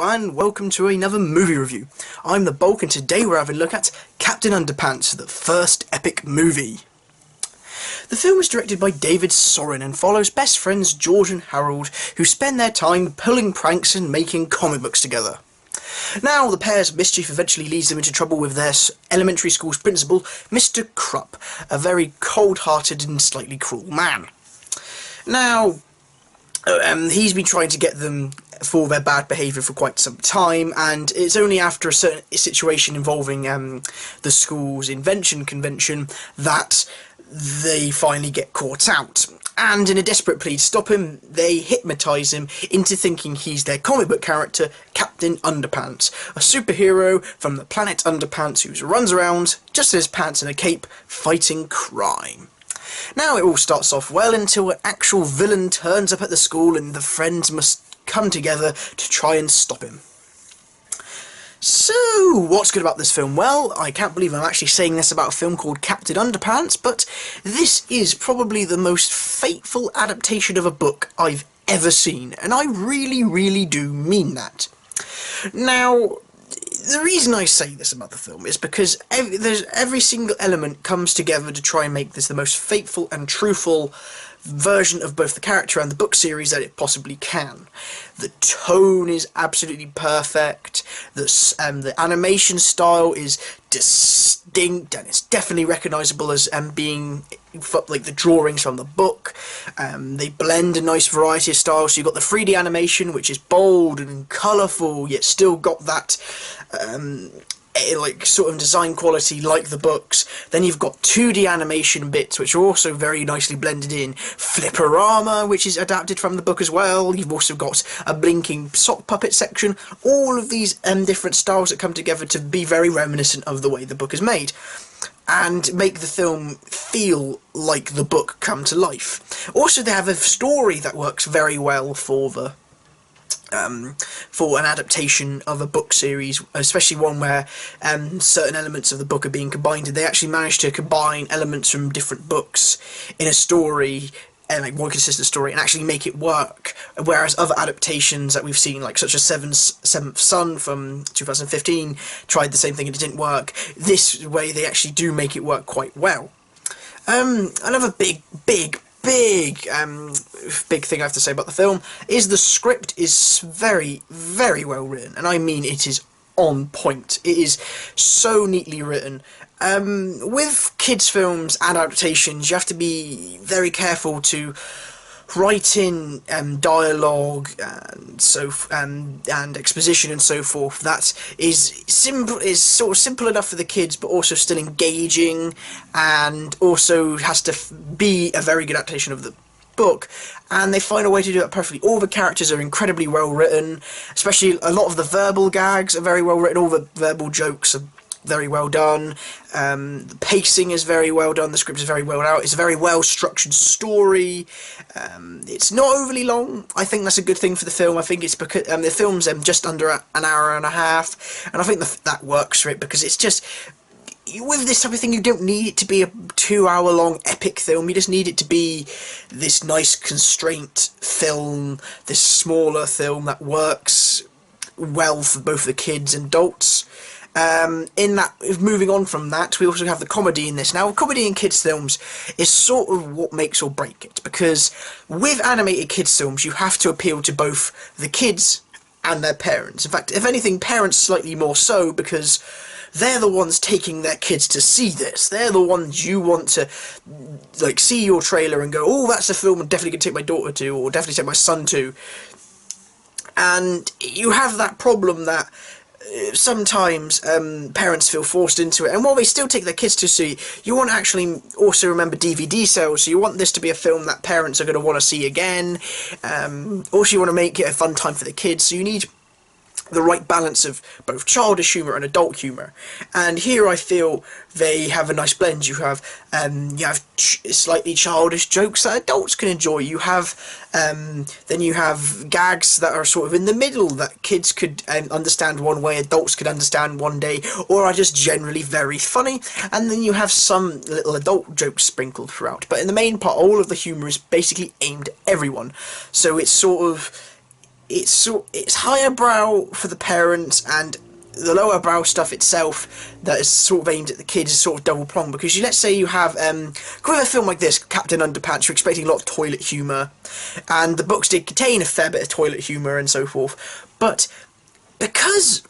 and welcome to another movie review. I'm the Bulk, and today we're having a look at Captain Underpants, the first epic movie. The film is directed by David Soren and follows best friends George and Harold, who spend their time pulling pranks and making comic books together. Now, the pair's mischief eventually leads them into trouble with their elementary school's principal, Mr. Krupp, a very cold-hearted and slightly cruel man. Now, he's been trying to get them for their bad behaviour for quite some time, and it's only after a certain situation involving the school's invention convention that they finally get caught out. And in a desperate plea to stop him, they hypnotise him into thinking he's their comic book character, Captain Underpants, a superhero from the planet Underpants who runs around just in his pants and a cape fighting crime. Now it all starts off well until an actual villain turns up at the school and the friends must come together to try and stop him. So, what's good about this film? Well, I can't believe I'm actually saying this about a film called Captain Underpants, but this is probably the most faithful adaptation of a book I've ever seen, and I really do mean that. Now, the reason I say this about the film is because every single element comes together to try and make this the most faithful and truthful version of both the character and the book series that it possibly can. The tone is absolutely perfect, the animation style is distinct and it's definitely recognisable as being like the drawings from the book. They blend a nice variety of styles, so you've got the 3D animation, which is bold and colourful, yet still got that like sort of design quality like the books. Then you've got 2D animation bits, which are also very nicely blended in. Flipperama, which is adapted from the book as well. You've also got a blinking sock puppet section. All of these different styles that come together to be very reminiscent of the way the book is made, and make the film feel like the book come to life. Also, they have a story that works very well for an adaptation of a book series, especially one where certain elements of the book are being combined, and they actually managed to combine elements from different books in a story, and like one consistent story, and actually make it work, whereas other adaptations that we've seen, like such as Seventh Son from 2015, tried the same thing and it didn't work. This way they actually do make it work quite well. Another big thing I have to say about the film is the script is very well written, and I mean it is on point. It is so neatly written. With kids films and adaptations, you have to be very careful to write in dialogue and exposition and so forth that is sort of simple enough for the kids, but also still engaging, and also has to be a very good adaptation of the book, and they find a way to do it perfectly. All the characters are incredibly well written, especially a lot of the verbal gags are very well written, all the verbal jokes are very well done, the pacing is very well done, the script is very well out, it's a very well structured story, it's not overly long. I think that's a good thing for the film. I think it's because the film's just under an hour and a half, and I think that works for it, because it's just, with this type of thing, you don't need it to be a 2-hour-long epic film. You just need it to be this nice constraint film, this smaller film that works well for both the kids and adults. Moving on from that, we also have the comedy in this. Now, comedy in kids films is sort of what makes or break it, because with animated kids films, you have to appeal to both the kids and their parents. In fact, if anything, parents slightly more so, because they're the ones taking their kids to see this. They're the ones you want to, like, see your trailer and go, oh, that's a film I'm definitely going to take my daughter to, or definitely take my son to. And you have that problem that sometimes parents feel forced into it, and while they still take their kids to see, you want to actually also remember DVD sales, so you want this to be a film that parents are going to want to see again. Also, you want to make it a fun time for the kids, so you need the right balance of both childish humour and adult humour, and here I feel they have a nice blend. You have slightly childish jokes that adults can enjoy. You have then you have gags that are sort of in the middle that kids could understand one way, adults could understand one day, or are just generally very funny, and then you have some little adult jokes sprinkled throughout. But in the main part, all of the humour is basically aimed at everyone, so it's sort of it's higher brow for the parents, and the lower brow stuff itself that is sort of aimed at the kids is sort of double pronged, because let's say you have with a film like this, Captain Underpants, you're expecting a lot of toilet humour, and the books did contain a fair bit of toilet humour and so forth, but because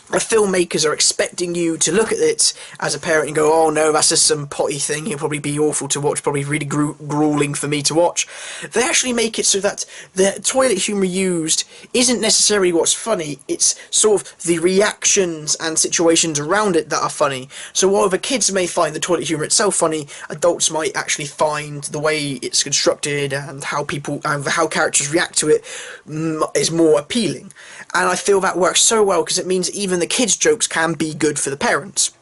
the filmmakers are expecting you to look at it as a parent and go, oh no, that's just some potty thing, it'll probably be awful to watch, probably really grueling for me to watch. They actually make it so that the toilet humour used isn't necessarily what's funny, it's sort of the reactions and situations around it that are funny. So while the kids may find the toilet humour itself funny, adults might actually find the way it's constructed and how how characters react to it is more appealing. And I feel that works so well because it means even the kids' jokes can be good for the parents.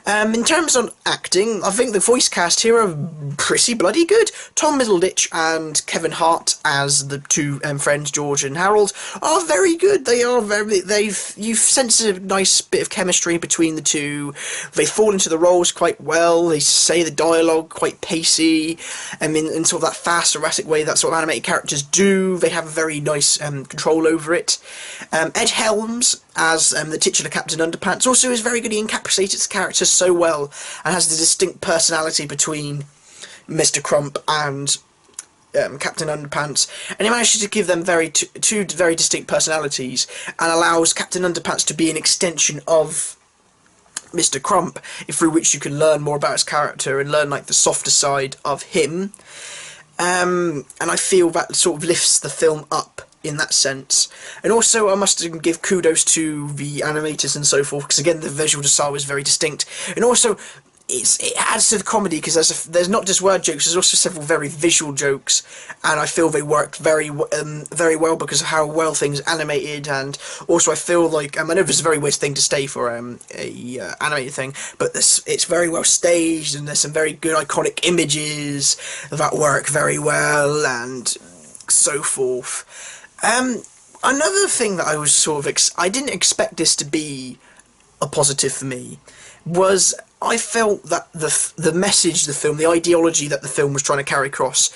In terms of acting, I think the voice cast here are pretty bloody good. Tom Middleditch and Kevin Hart as the two friends, George and Harold, are very good. You sense a nice bit of chemistry between the two. They fall into the roles quite well. They say the dialogue quite pacey, in sort of that fast, erratic way that sort of animated characters do. They have a very nice control over it. Ed Helms as the titular Captain Underpants also is very good. He encapsulates the characters so well and has the distinct personality between Mr. Crump and Captain Underpants, and he manages to give them two very distinct personalities and allows Captain Underpants to be an extension of Mr. Crump, through which you can learn more about his character and learn like the softer side of him. And I feel that sort of lifts the film up in that sense. And also I must give kudos to the animators and so forth, because again the visual style is very distinct, and also it adds to the comedy because there's not just word jokes, there's also several very visual jokes, and I feel they worked very well because of how well things are animated. And also I feel like I know this is a very weird thing to say for a animated thing, but it's very well staged, and there's some very good iconic images that work very well and so forth. Another thing that I was sort of I didn't expect this to be a positive for me was I felt that the message the film, the ideology that the film was trying to carry across,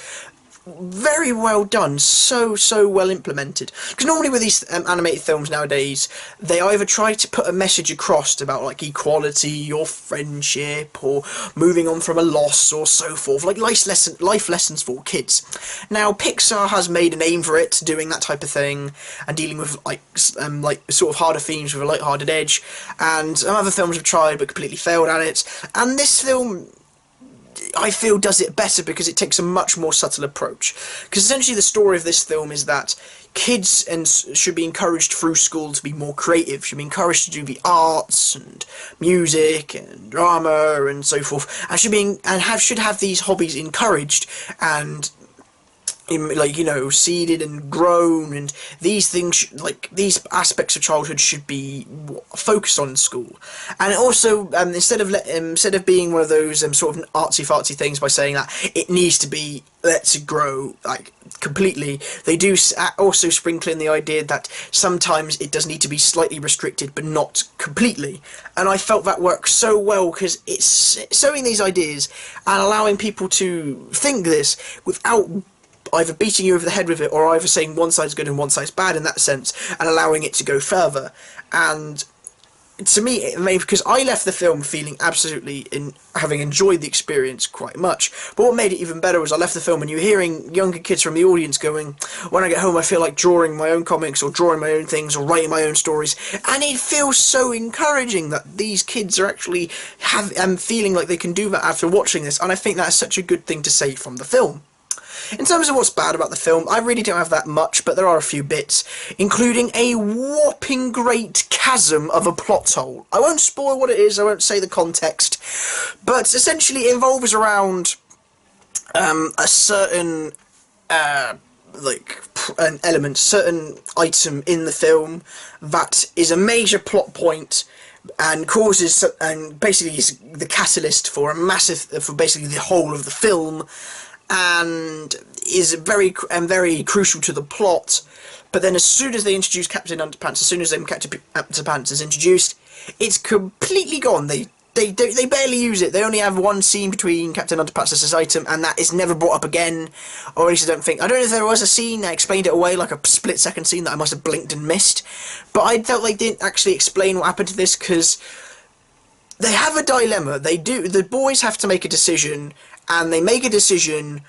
very well done, so well implemented. Because normally with these animated films nowadays, they either try to put a message across about like equality or friendship or moving on from a loss or so forth, like life lessons for kids. Now Pixar has made a name for it, doing that type of thing and dealing with like sort of harder themes with a light-hearted edge, and other films have tried but completely failed at it. And this film, I feel, does it better because it takes a much more subtle approach. Because essentially the story of this film is that kids should be encouraged through school to be more creative, should be encouraged to do the arts and music and drama and so forth, and should have these hobbies encouraged and seeded and grown, and these things, these aspects of childhood should be focused on in school. And also, instead of being one of those sort of artsy-fartsy things by saying that it needs to be let it grow completely, they do also sprinkle in the idea that sometimes it does need to be slightly restricted but not completely. And I felt that works so well because it's sowing these ideas and allowing people to think this without either beating you over the head with it, or either saying one side's good and one side's bad in that sense, and allowing it to go further. And to me, it made, because I left the film feeling absolutely having enjoyed the experience quite much. But what made it even better was I left the film and you were hearing younger kids from the audience going, when I get home I feel like drawing my own comics or drawing my own things or writing my own stories. And it feels so encouraging that these kids are actually feeling like they can do that after watching this. And I think that's such a good thing to say from the film. In terms of what's bad about the film, I really don't have that much, but there are a few bits, including a whopping great chasm of a plot hole. I won't spoil what it is, I won't say the context, but essentially it involves around a certain an element, certain item in the film that is a major plot point and causes, and basically is the catalyst for basically the whole of the film, and is very crucial to the plot. But then as soon as they introduce Captain Underpants, as soon as Captain Underpants is introduced, it's completely gone. They they barely use it. They only have one scene between Captain Underpants and this item, and that is never brought up again. Or at least I don't know if there was a scene that explained it away, like a split-second scene that I must have blinked and missed. But I felt like they didn't actually explain what happened to this, because they have a dilemma. They do. The boys have to make a decision, and they make a decision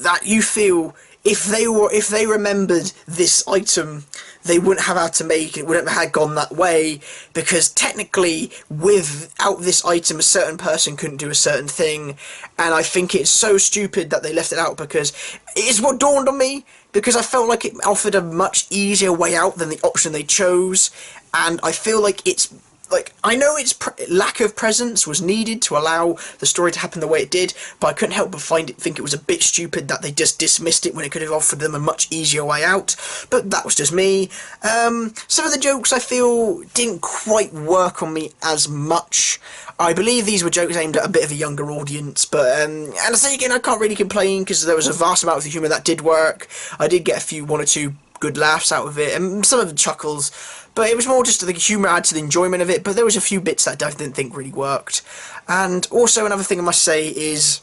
that you feel, if they remembered this item, they wouldn't have had to make it, wouldn't have gone that way, because technically, without this item, a certain person couldn't do a certain thing, and I think it's so stupid that they left it out, because it is what dawned on me, because I felt like it offered a much easier way out than the option they chose, and I feel like it's, like, I know its lack of presence was needed to allow the story to happen the way it did, but I couldn't help but think it was a bit stupid that they just dismissed it when it could have offered them a much easier way out. But that was just me. Some of the jokes I feel didn't quite work on me as much. I believe these were jokes aimed at a bit of a younger audience, but, and I say again, I can't really complain, because there was a vast amount of the humour that did work. I did get one or two good laughs out of it, and some of the chuckles, but it was more just the humour add to the enjoyment of it. But there was a few bits that I didn't think really worked. And also another thing I must say is,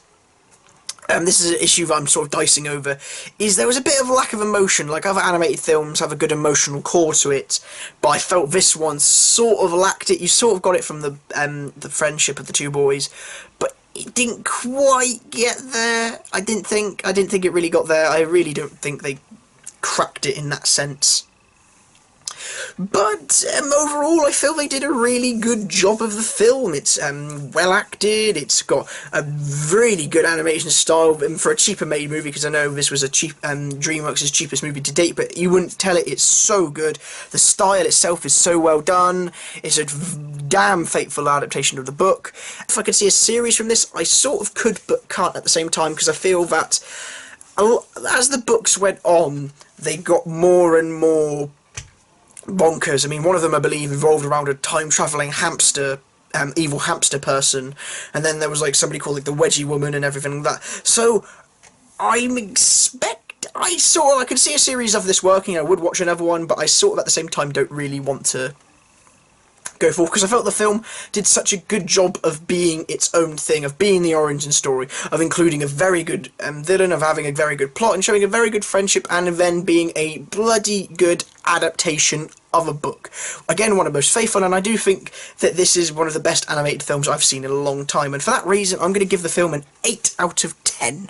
this is an issue that I'm sort of dicing over, is there was a bit of a lack of emotion. Like, other animated films have a good emotional core to it, but I felt this one sort of lacked it. You sort of got it from the friendship of the two boys, but it didn't quite get there. I didn't think it really got there. I really don't think they cracked it in that sense. But overall, I feel they did a really good job of the film. It's well acted, it's got a really good animation style for a cheaper made movie, because I know this was a cheap DreamWorks' cheapest movie to date, but you wouldn't tell it. It's so good. The style itself is so well done. It's a damn faithful adaptation of the book. If I could see a series from this, I sort of could but can't at the same time, because I feel that as the books went on, they got more and more bonkers. I mean, one of them, I believe, revolved around a time-travelling hamster, evil hamster person, and then there was, like, somebody called, like, the Wedgie Woman and everything like that. So, I could see a series of this working. I would watch another one, but I sort of, at the same time, don't really want to go for, because I felt the film did such a good job of being its own thing, of being the origin story, of including a very good villain, of having a very good plot, and showing a very good friendship, and then being a bloody good adaptation of a book. Again, one of the most faithful, and I do think that this is one of the best animated films I've seen in a long time, and for that reason I'm going to give the film an 8 out of 10.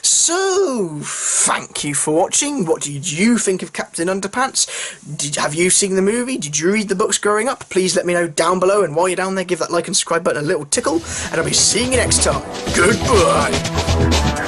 So, thank you for watching. What did you think of Captain Underpants? Have you seen the movie? Did you read the books growing up? Please let me know down below, and while you're down there, give that like and subscribe button a little tickle, and I'll be seeing you next time. Goodbye!